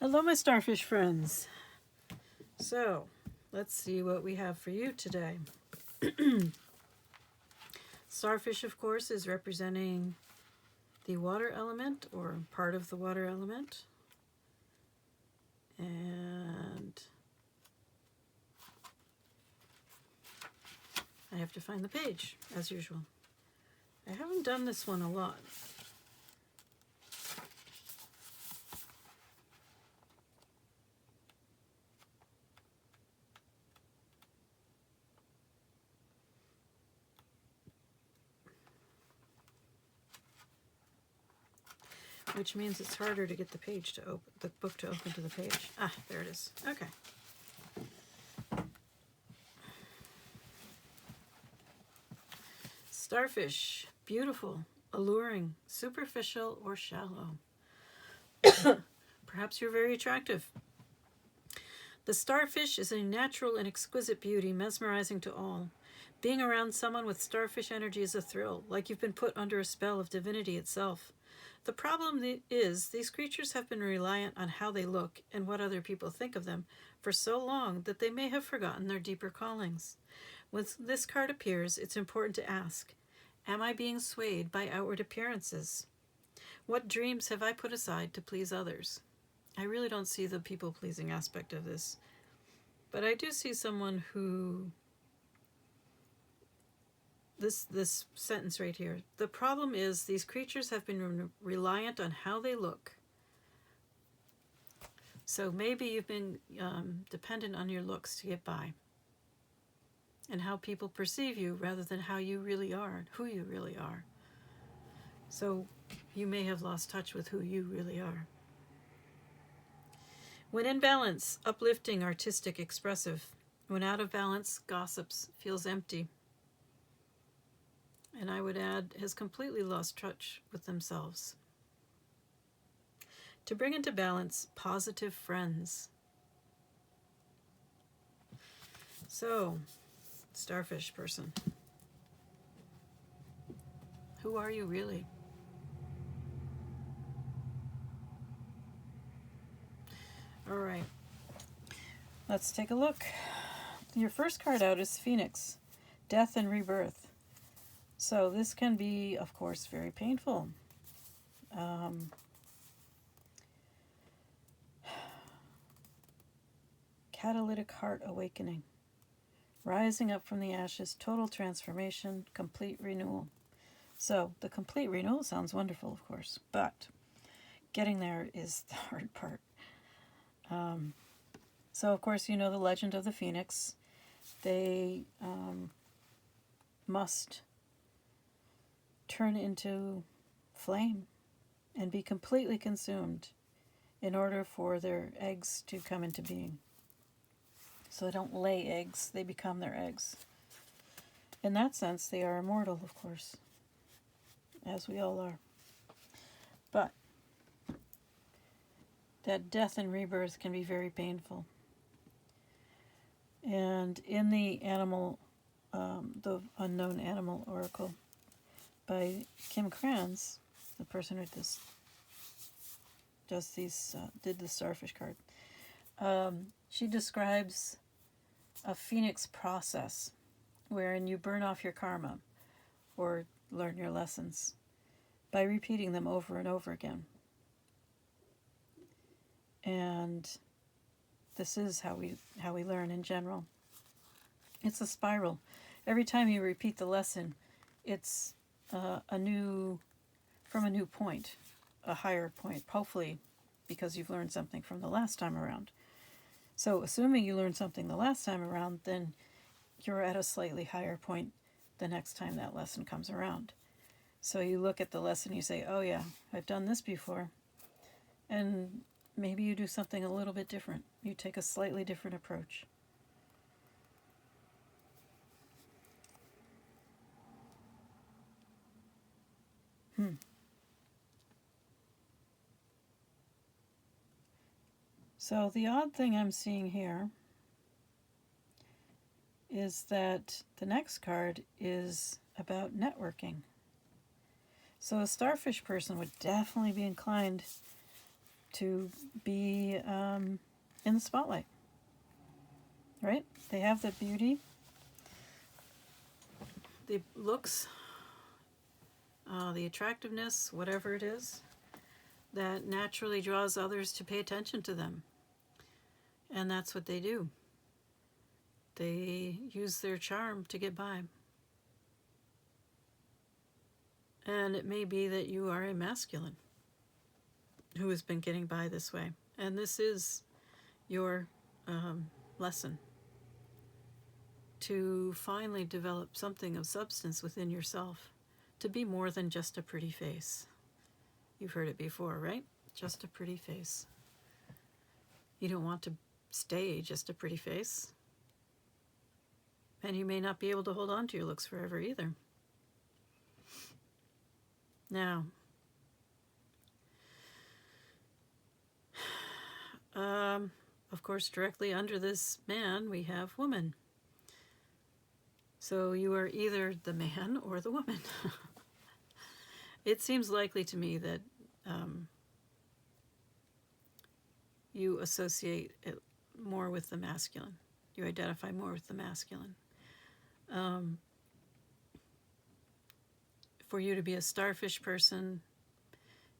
Hello, my starfish friends. So, let's see what we have for you today. Starfish, of course, is representing the water element or part of the water element. And I have to find the page, as usual. I haven't done this one a lot. Which means it's harder to get the page to open, the book to open to the page. Ah, there it is. Okay. Starfish, beautiful, alluring, superficial, or shallow. Perhaps you're very attractive. The starfish is a natural and exquisite beauty, mesmerizing to all. Being around someone with starfish energy is a thrill, like you've been put under a spell of divinity itself. The problem is, these creatures have been reliant on how they look and what other people think of them for so long that they may have forgotten their deeper callings. When this card appears, it's important to ask, am I being swayed by outward appearances? What dreams have I put aside to please others? I really don't see the people-pleasing aspect of this. But I do see someone who... This sentence right here. The problem is these creatures have been reliant on how they look. So maybe you've been dependent on your looks to get by. And how people perceive you rather than how you really are, who you really are. So you may have lost touch with who you really are. When in balance, uplifting, artistic, expressive. When out of balance, gossips, feels empty. And I would add, has completely lost touch with themselves. To bring into balance, positive friends. So, starfish person. Who are you really? All right. Let's take a look. Your first card out is Phoenix, Death and Rebirth. So this can be, of course, very painful. Catalytic heart awakening. Rising up from the ashes, total transformation, complete renewal. So the complete renewal sounds wonderful, of course, but getting there is the hard part. So, of course, you know the legend of the Phoenix. They must turn into flame and be completely consumed in order for their eggs to come into being. So they don't lay eggs, they become their eggs. In that sense, they are immortal, of course, as we all are. But that death and rebirth can be very painful. And in the the Unknown Animal Oracle by Kim Krans, the person who did the starfish card, she describes a phoenix process wherein you burn off your karma or learn your lessons by repeating them over and over again. And this is how we learn in general. It's a spiral. Every time you repeat the lesson, it's from a new point, a higher point, hopefully because you've learned something from the last time around. So assuming you learned something the last time around, then you're at a slightly higher point the next time that lesson comes around. So you look at the lesson, you say, oh yeah, I've done this before. And maybe you do something a little bit different. You take a slightly different approach. So the odd thing I'm seeing here is that the next card is about networking. So a starfish person would definitely be inclined to be in the spotlight, right? They have the beauty, the looks, the attractiveness, whatever it is, that naturally draws others to pay attention to them. And that's what they do. They use their charm to get by. And it may be that you are a masculine who has been getting by this way. And this is your lesson, to finally develop something of substance within yourself, to be more than just a pretty face. You've heard it before, right? Just a pretty face. You don't want to stay just a pretty face. And you may not be able to hold on to your looks forever either. Now, of course, directly under this man, we have woman. So you are either the man or the woman. It seems likely to me that you associate it more with the masculine. You identify more with the masculine. For you to be a starfish person,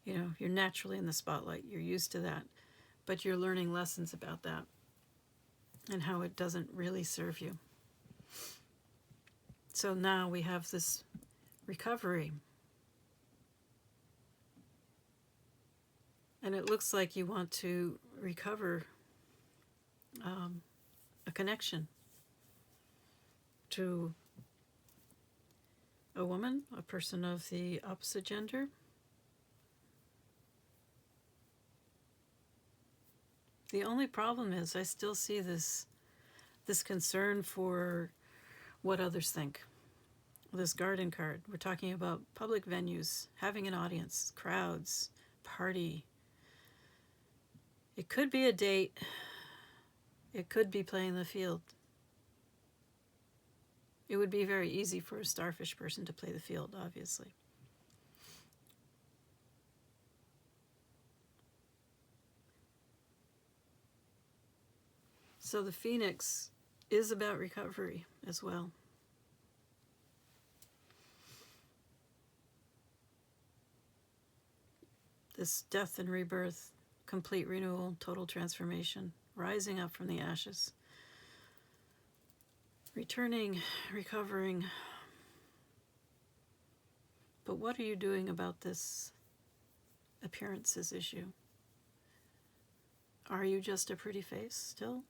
you know, you're naturally in the spotlight. You're used to that. But you're learning lessons about that and how it doesn't really serve you. So now we have this recovery. And it looks like you want to recover a connection to a woman, a person of the opposite gender. The only problem is I still see this concern for what others think. This garden card, we're talking about public venues, having an audience, crowds, party. It could be a date. It could be playing the field. It would be very easy for a starfish person to play the field, obviously. So the Phoenix is about recovery as well. This death and rebirth, complete renewal, total transformation, rising up from the ashes, returning, recovering. But what are you doing about this appearances issue? Are you just a pretty face still?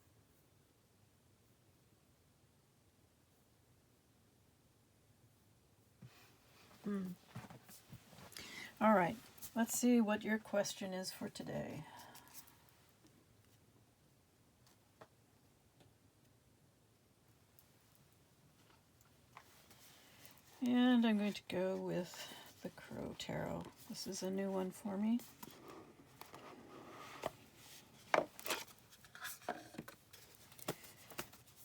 All right, let's see what your question is for today. And I'm going to go with the Crow Tarot. This is a new one for me.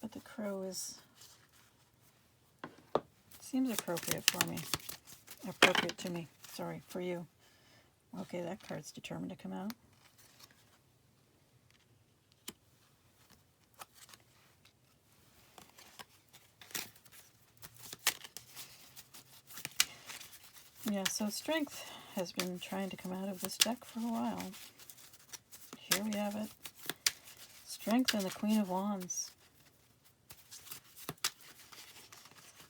But the crow seems appropriate for me. Appropriate to me. Sorry, for you. Okay, that card's determined to come out. Yeah, so strength has been trying to come out of this deck for a while. Here we have it. Strength and the Queen of Wands.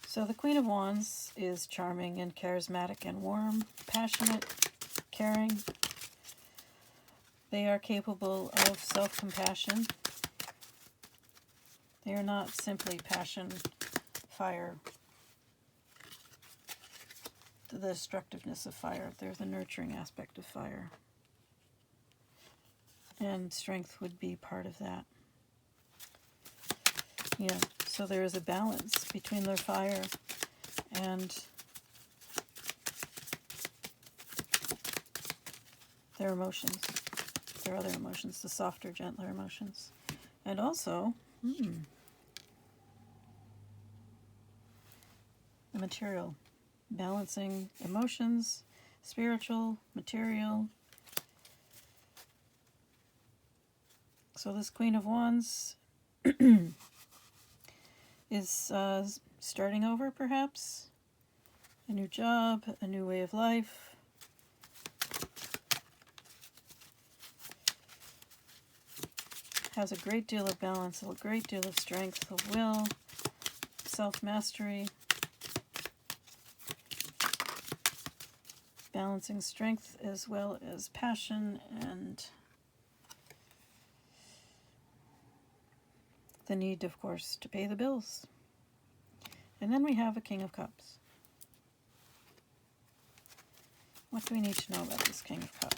So the Queen of Wands is charming and charismatic and warm, passionate, caring. They are capable of self-compassion. They are not simply passion, fire, the destructiveness of fire. They're the nurturing aspect of fire. And strength would be part of that. Yeah, so there is a balance between their fire and their emotions, their other emotions, the softer, gentler emotions. And also, the material, balancing emotions, spiritual, material, So this Queen of Wands is starting over, perhaps. A new job, a new way of life. Has a great deal of balance, a great deal of strength, of will, self-mastery. Balancing strength as well as passion and the need, of course, to pay the bills. And then we have a King of Cups. What do we need to know about this King of Cups?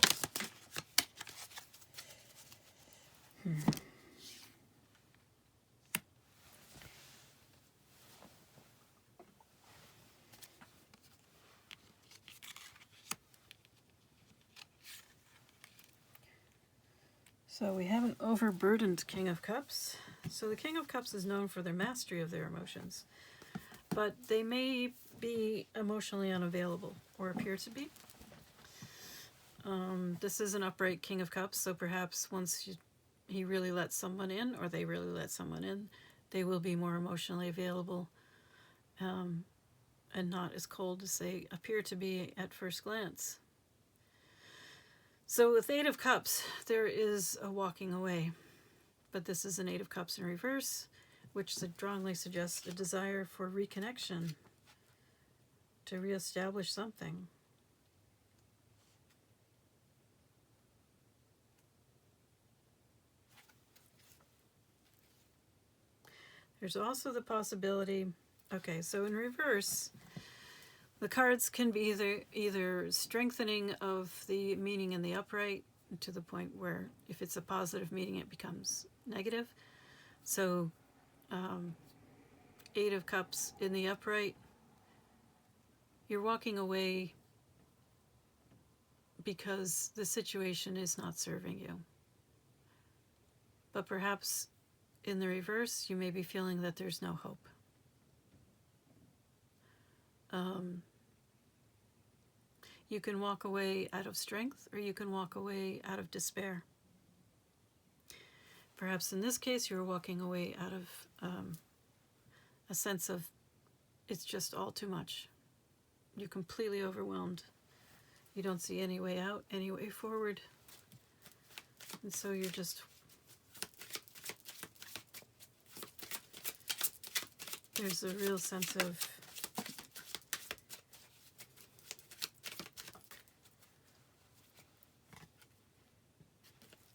So we have an overburdened King of Cups. So the King of Cups is known for their mastery of their emotions, but they may be emotionally unavailable or appear to be. This is an upright King of Cups, so perhaps once he really lets someone in, or they really let someone in, they will be more emotionally available and not as cold as they appear to be at first glance. So with Eight of Cups, there is a walking away, but this is an Eight of Cups in reverse, which strongly suggests a desire for reconnection, to reestablish something. There's also the possibility, okay, so in reverse, the cards can be either strengthening of the meaning in the upright to the point where if it's a positive meaning, it becomes negative. So Eight of Cups in the upright, you're walking away because the situation is not serving you. But perhaps in the reverse, you may be feeling that there's no hope. You can walk away out of strength, or you can walk away out of despair. Perhaps in this case, you're walking away out of a sense of it's just all too much. You're completely overwhelmed. You don't see any way out, any way forward. And so you're just... There's a real sense of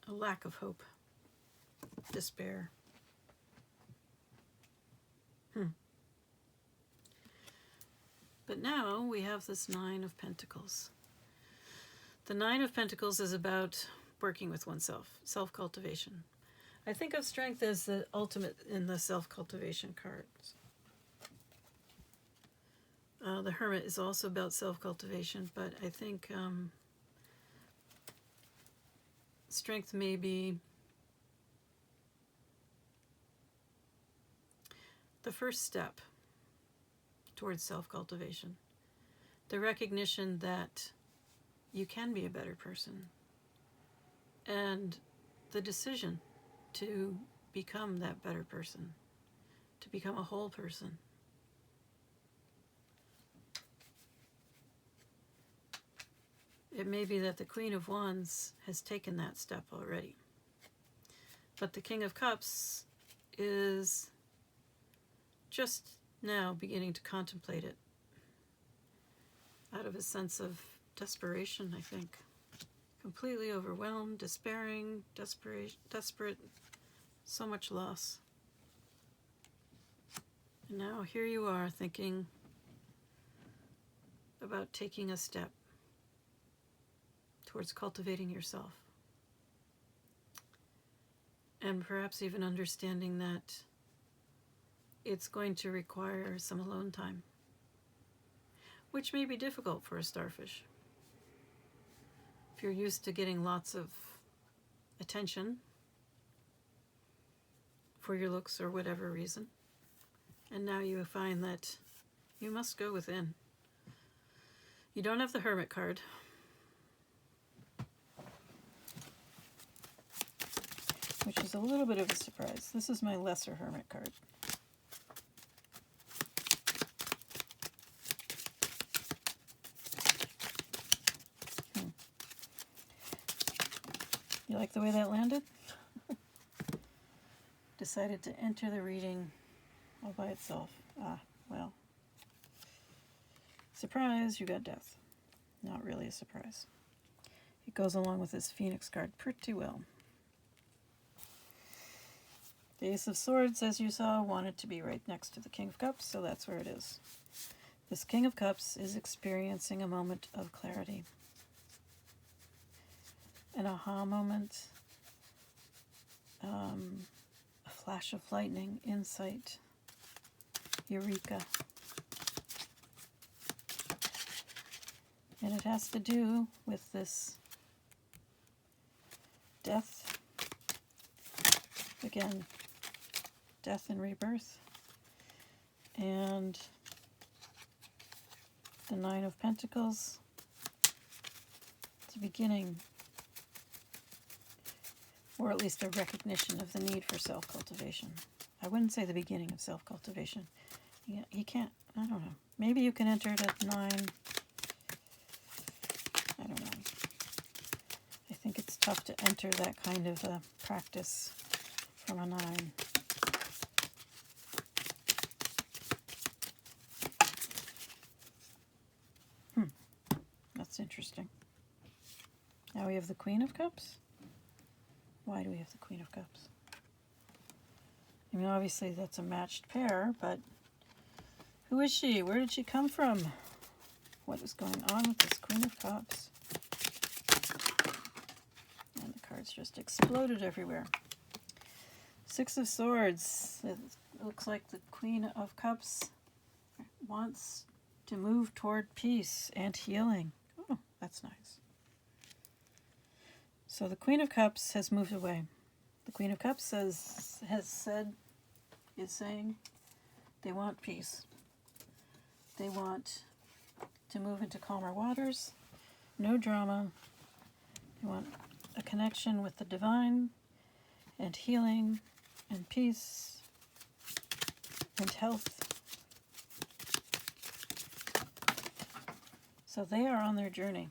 a lack of hope, despair. But now we have this Nine of Pentacles. The Nine of Pentacles is about working with oneself, self-cultivation. I think of strength as the ultimate in the self-cultivation cards. The Hermit is also about self-cultivation, but I think strength may be the first step towards self-cultivation. The recognition that you can be a better person, and the decision to become that better person, to become a whole person. It may be that the Queen of Wands has taken that step already, but the King of Cups is just now beginning to contemplate it out of a sense of desperation, I think. Completely overwhelmed, despairing, desperate, so much loss. And now here you are thinking about taking a step towards cultivating yourself. And perhaps even understanding that it's going to require some alone time, which may be difficult for a starfish. If you're used to getting lots of attention for your looks or whatever reason, and now you find that you must go within. You don't have the Hermit card. which is a little bit of a surprise. This is my lesser Hermit card. You like the way that landed? Decided to enter the reading all by itself. Ah, well. Surprise, you got death. Not really a surprise. It goes along with this Phoenix card pretty well. The Ace of Swords, as you saw, wanted to be right next to the King of Cups, so that's where it is. This King of Cups is experiencing a moment of clarity. An aha moment, a flash of lightning, insight, eureka. And it has to do with this death. Again, death and rebirth. And the Nine of Pentacles. It's a beginning, or at least a recognition of the need for self-cultivation. I wouldn't say the beginning of self-cultivation. You can't, I don't know. Maybe you can enter it at 9. I don't know. I think it's tough to enter that kind of a practice from a 9. That's interesting. Now we have the Queen of Cups. Why do we have the Queen of Cups? I mean, obviously that's a matched pair, but who is she? Where did she come from? What is going on with this Queen of Cups? And the cards just exploded everywhere. Six of Swords. It looks like the Queen of Cups wants to move toward peace and healing. Oh, that's nice. So the Queen of Cups has moved away. The Queen of Cups is saying they want peace. They want to move into calmer waters, no drama. They want a connection with the divine and healing and peace and health. So they are on their journey.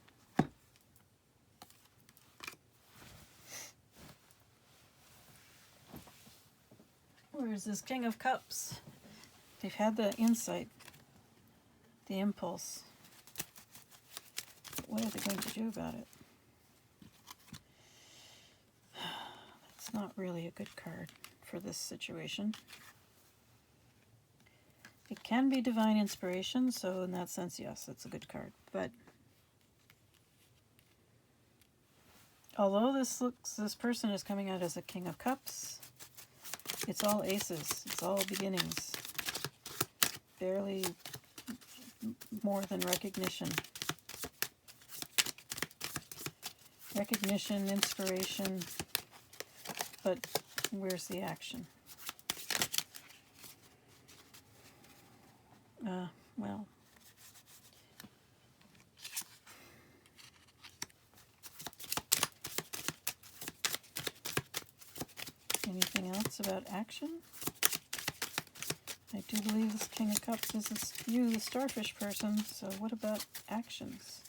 Where's this King of Cups? They've had the insight, the impulse. What are they going to do about it? That's not really a good card for this situation. It can be divine inspiration, so in that sense, yes, it's a good card. But although this person is coming out as a King of Cups, it's all aces. It's all beginnings. Barely more than recognition. Recognition, inspiration, but where's the action? Well, anything else about action? I do believe this King of Cups is you, the starfish person, so what about actions?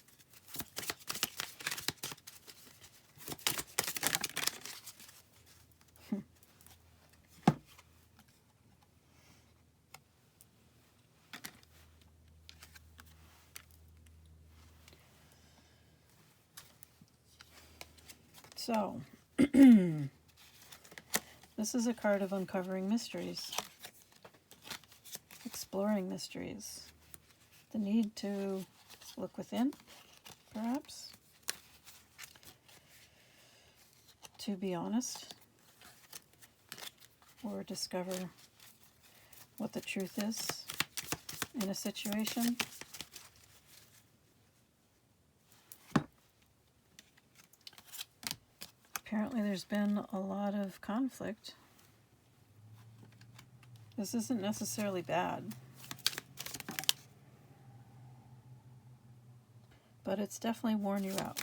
So, this is a card of uncovering mysteries, exploring mysteries, the need to look within, perhaps, to be honest, or discover what the truth is in a situation. Apparently there's been a lot of conflict. This isn't necessarily bad, but it's definitely worn you out.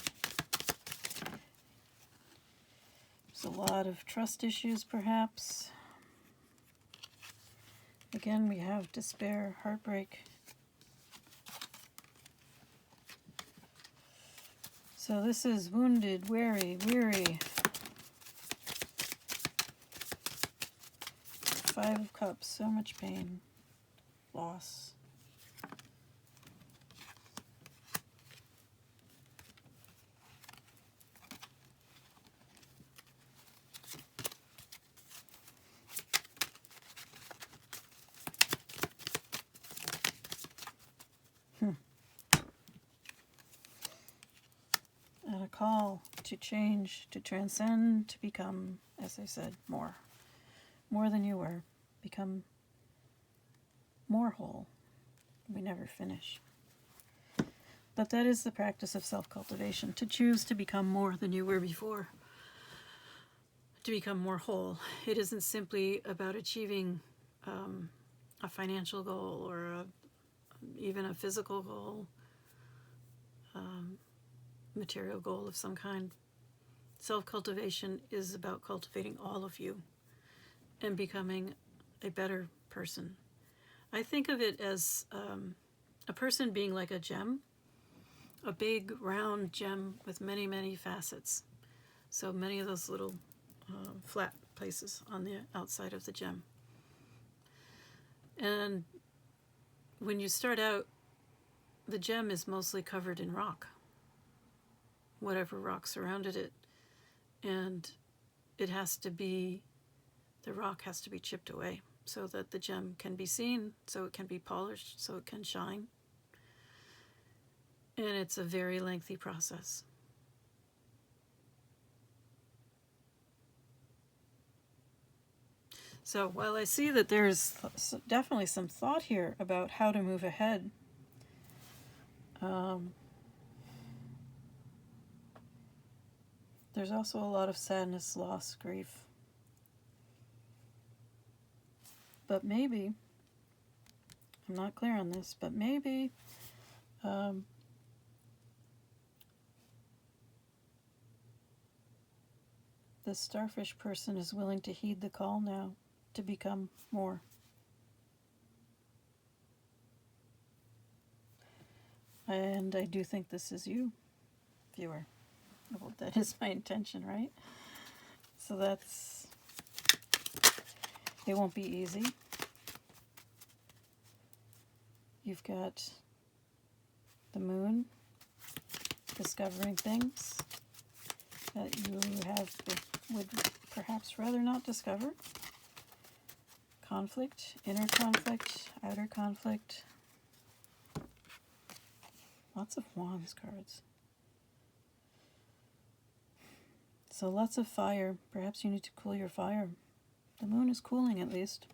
a lot of trust issues, perhaps. Again, we have despair, heartbreak. So this is wounded, weary, weary. 5 of Cups, so much pain, loss. And a call to change, to transcend, to become, as I said, more. More than you were. Become more whole. We never finish. But that is the practice of self-cultivation, to choose to become more than you were before. To become more whole. It isn't simply about achieving a financial goal or even a physical goal, material goal of some kind. Self-cultivation is about cultivating all of you and becoming a better person. I think of it as a person being like a gem, a big round gem with many, many facets. So many of those little flat places on the outside of the gem. And when you start out, the gem is mostly covered in rock, whatever rock surrounded it. And it has to be, the rock has to be chipped away so that the gem can be seen, so it can be polished, so it can shine. And it's a very lengthy process. So while I see that there's definitely some thought here about how to move ahead, there's also a lot of sadness, loss, grief. But maybe, I'm not clear on this, but maybe this starfish person is willing to heed the call now to become more. And I do think this is you, viewer. Well, that is my intention, right? So that's, it won't be easy. You've got the moon, discovering things that you would perhaps rather not discover. Conflict, inner conflict, outer conflict. Lots of Wands cards. So lots of fire. Perhaps you need to cool your fire. The moon is cooling, at least.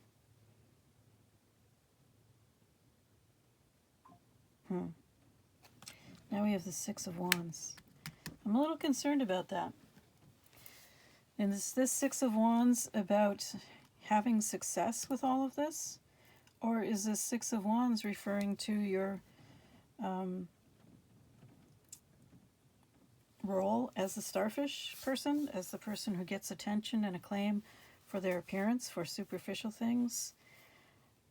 Now we have the 6 of Wands. I'm a little concerned about that. And is this 6 of Wands about having success with all of this? Or is this 6 of Wands referring to your role as the starfish person, as the person who gets attention and acclaim for their appearance, for superficial things,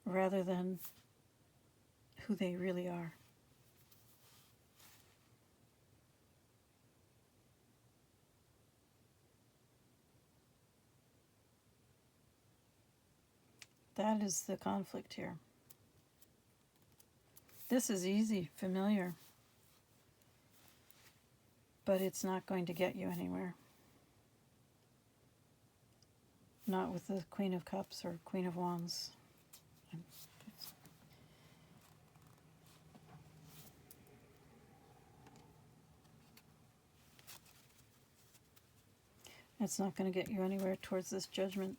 rather than who they really are? That is the conflict here. This is easy, familiar, but it's not going to get you anywhere. Not with the Queen of Cups or Queen of Wands. It's not going to get you anywhere towards this judgment.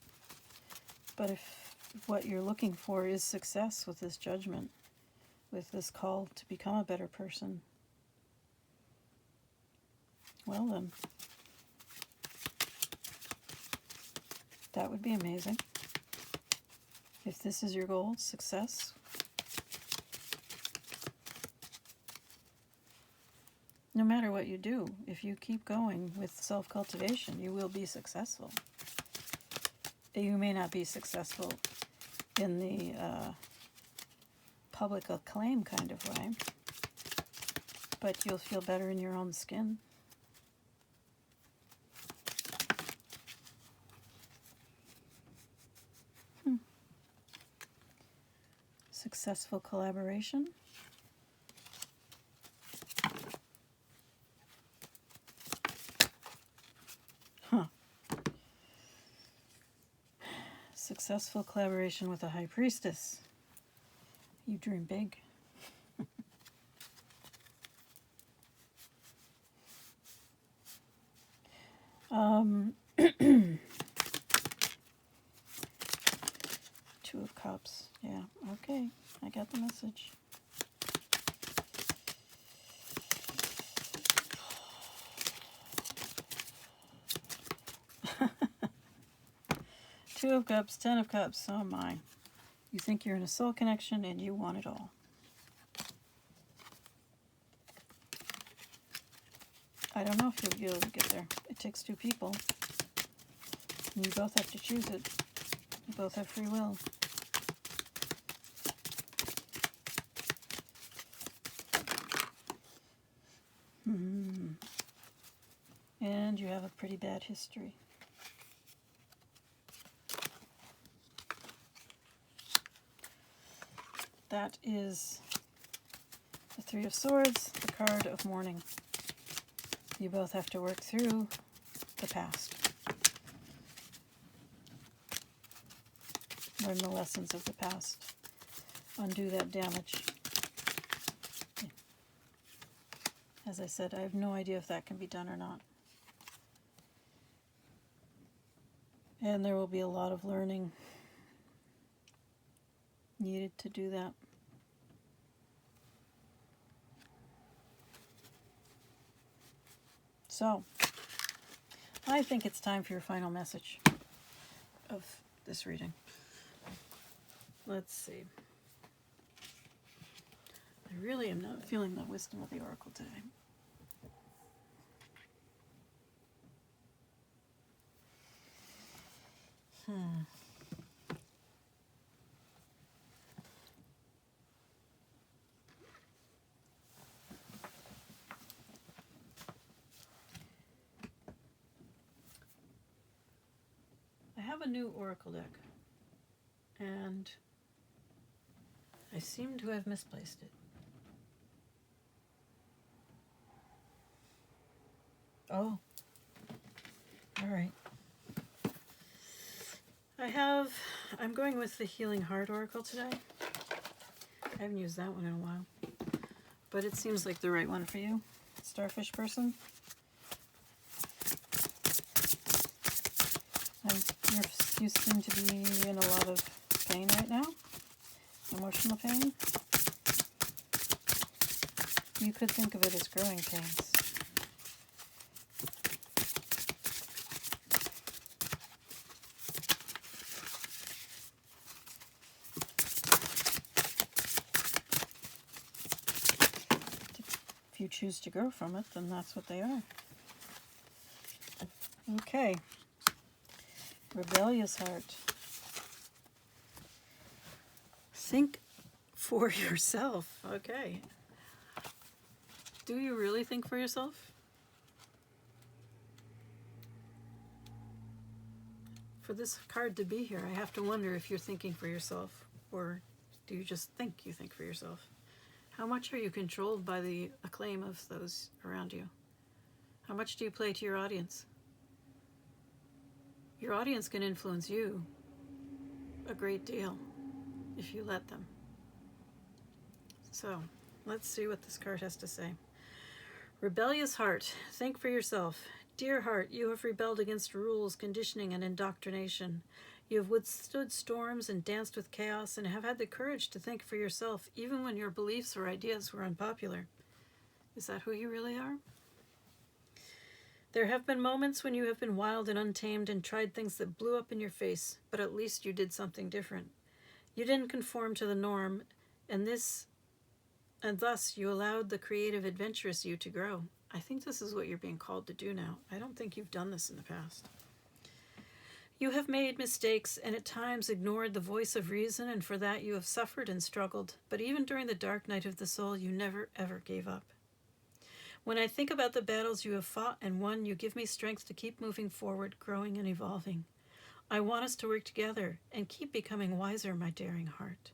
But if what you're looking for is success with this judgment, with this call to become a better person, well then, that would be amazing. If this is your goal, success. No matter what you do, if you keep going with self-cultivation, you will be successful. You may not be successful in the public acclaim kind of way, but you'll feel better in your own skin. Successful collaboration. Successful collaboration with a high priestess. You dream big. Two of Cups. Yeah, okay. I got the message. Two of Cups, Ten of Cups. Oh my. You think you're in a soul connection and you want it all. I don't know if you'll be able to get there. It takes two people. And you both have to choose it. You both have free will. And you have a pretty bad history. That is the Three of Swords, the card of mourning. You both have to work through the past. Learn the lessons of the past. Undo that damage. As I said, I have no idea if that can be done or not. And there will be a lot of learning needed to do that. So, I think it's time for your final message of this reading. Let's see. I really am not feeling the wisdom of the Oracle today. I have a new Oracle deck, and I seem to have misplaced it. Oh, all right. I'm going with the Healing Heart Oracle today. I haven't used that one in a while, but it seems like the right one for you, starfish person. You seem to be in a lot of pain right now, emotional pain. You could think of it as growing pains. If you choose to grow from it, then that's what they are. Okay. Rebellious heart. Think for yourself. Okay. Do you really think for yourself? For this card to be here, I have to wonder if you're thinking for yourself, or do you just think you think for yourself? How much are you controlled by the acclaim of those around you? How much do you play to your audience? Your audience can influence you a great deal if you let them. So, let's see what this card has to say. Rebellious heart, think for yourself. Dear heart, you have rebelled against rules, conditioning, and indoctrination. You have withstood storms and danced with chaos and have had the courage to think for yourself, even when your beliefs or ideas were unpopular. Is that who you really are? There have been moments when you have been wild and untamed and tried things that blew up in your face, but at least you did something different. You didn't conform to the norm, and thus you allowed the creative, adventurous you to grow. I think this is what you're being called to do now. I don't think you've done this in the past. You have made mistakes and at times ignored the voice of reason, and for that you have suffered and struggled. But even during the dark night of the soul, you never, ever gave up. When I think about the battles you have fought and won, you give me strength to keep moving forward, growing and evolving. I want us to work together and keep becoming wiser, my daring heart.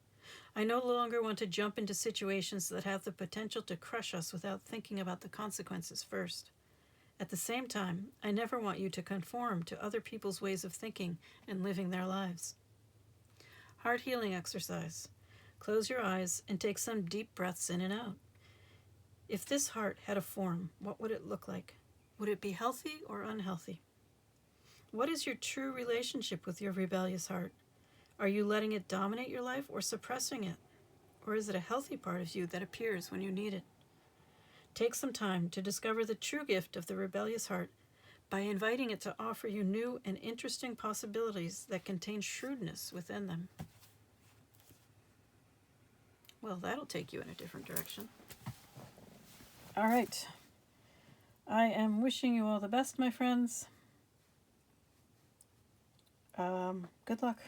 I no longer want to jump into situations that have the potential to crush us without thinking about the consequences first. At the same time, I never want you to conform to other people's ways of thinking and living their lives. Heart healing exercise. Close your eyes and take some deep breaths in and out. If this heart had a form, what would it look like? Would it be healthy or unhealthy? What is your true relationship with your rebellious heart? Are you letting it dominate your life or suppressing it? Or is it a healthy part of you that appears when you need it? Take some time to discover the true gift of the rebellious heart by inviting it to offer you new and interesting possibilities that contain shrewdness within them. Well, that'll take you in a different direction. All right. I am wishing you all the best, my friends. Good luck.